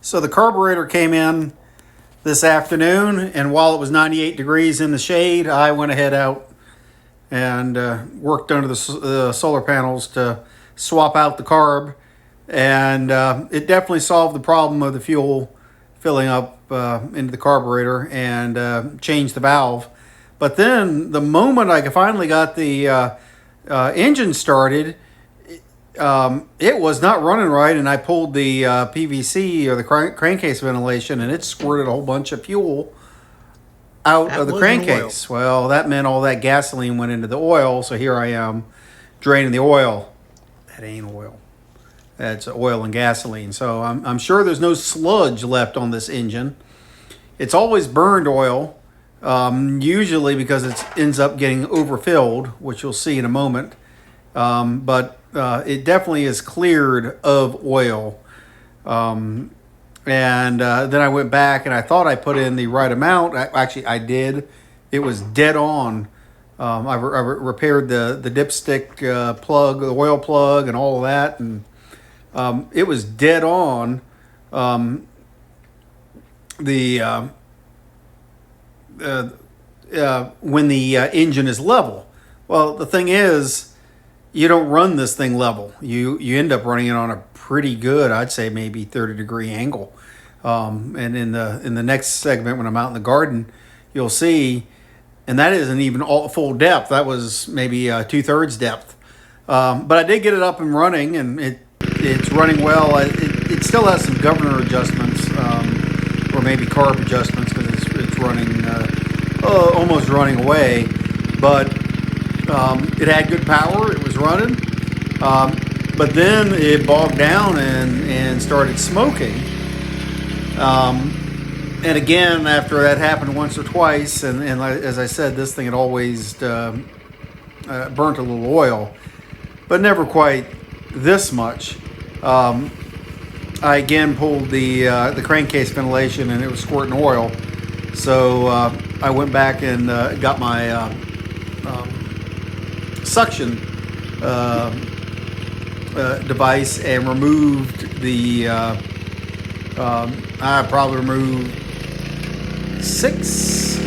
So the carburetor came in this afternoon, and while it was 98 degrees in the shade, I went ahead out and worked under the solar panels to swap out the carb, and it definitely solved the problem of the fuel filling up into the carburetor and changed the valve. But then the moment I finally got the engine started, it was not running right, and I pulled the PVC or the crankcase ventilation, and it squirted a whole bunch of fuel out of the crankcase. Well, that meant all that gasoline went into the oil, so here I am draining the oil. That ain't oil. That's oil and gasoline. So I'm sure there's no sludge left on this engine. It's always burned oil, usually because it ends up getting overfilled, which you'll see in a moment. But it definitely is cleared of oil. And then I went back and I thought I put in the right amount. Actually, I did. It was dead on. I repaired the dipstick plug, the oil plug, and all of that, and it was dead on. When the engine is level. Well, the thing is, you don't run this thing level. You end up running it on a pretty good, I'd say maybe 30-degree angle. And in the next segment, when I'm out in the garden, you'll see, and that isn't even all full depth. That was maybe 2/3 depth. But I did get it up and running, and it's running well. It still has some governor adjustments, or maybe carb adjustments, because it's running almost running away, but it had good power. It was running, but then it bogged down and started smoking. And again, after that happened once or twice, and as I said, this thing had always burnt a little oil, but never quite this much. I again pulled the crankcase ventilation, and it was squirting oil. So I went back and got my suction device and removed the. I probably removed 6,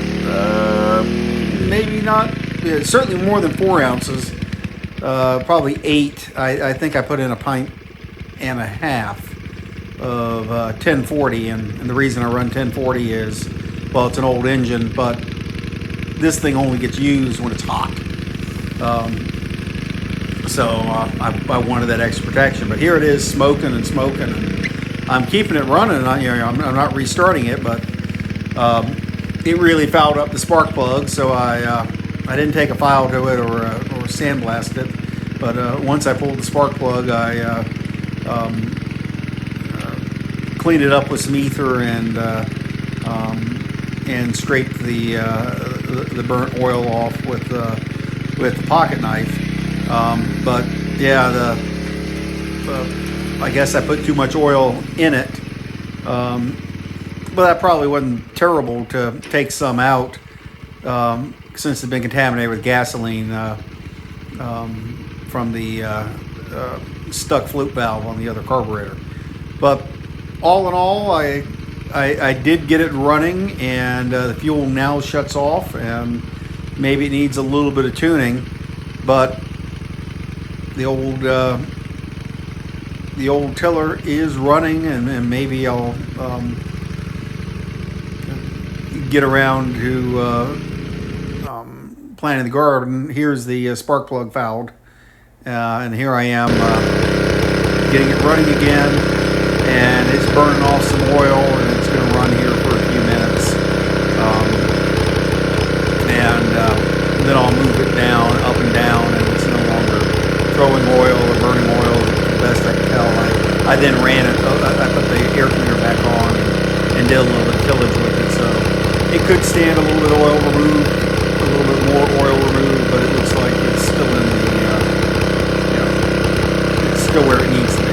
maybe not. Certainly more than 4 ounces. Probably 8. I think I put in 1.5 pints of 1040, and the reason I run 1040 is, well, it's an old engine, but this thing only gets used when it's hot. So I wanted that extra protection. But here it is, smoking, and I'm keeping it running. I'm not restarting it, but it really fouled up the spark plug. So I didn't take a file to it or sandblast it. But once I pulled the spark plug, I cleaned it up with some ether and scraped the burnt oil off with the pocket knife. But yeah, I guess I put too much oil in it. But that probably wasn't terrible to take some out, since it's been contaminated with gasoline from the stuck flute valve on the other carburetor. But all in all, I did get it running, and the fuel now shuts off, and maybe it needs a little bit of tuning, but the old tiller is running, and maybe I'll get around to planting the garden. Here's the spark plug fouled, and here I am getting it running again, and it's burning off some oil, and it's going to run here for a few minutes, and then I'll move it down, up and down, and it's no longer throwing oil or burning oil. The best I can tell, I then ran it. I put the air cleaner back on and did a little bit of tillage with it, so it could stand a little bit of oil removed, a little bit more oil removed, but it looks like it's still in the, it's still where it needs to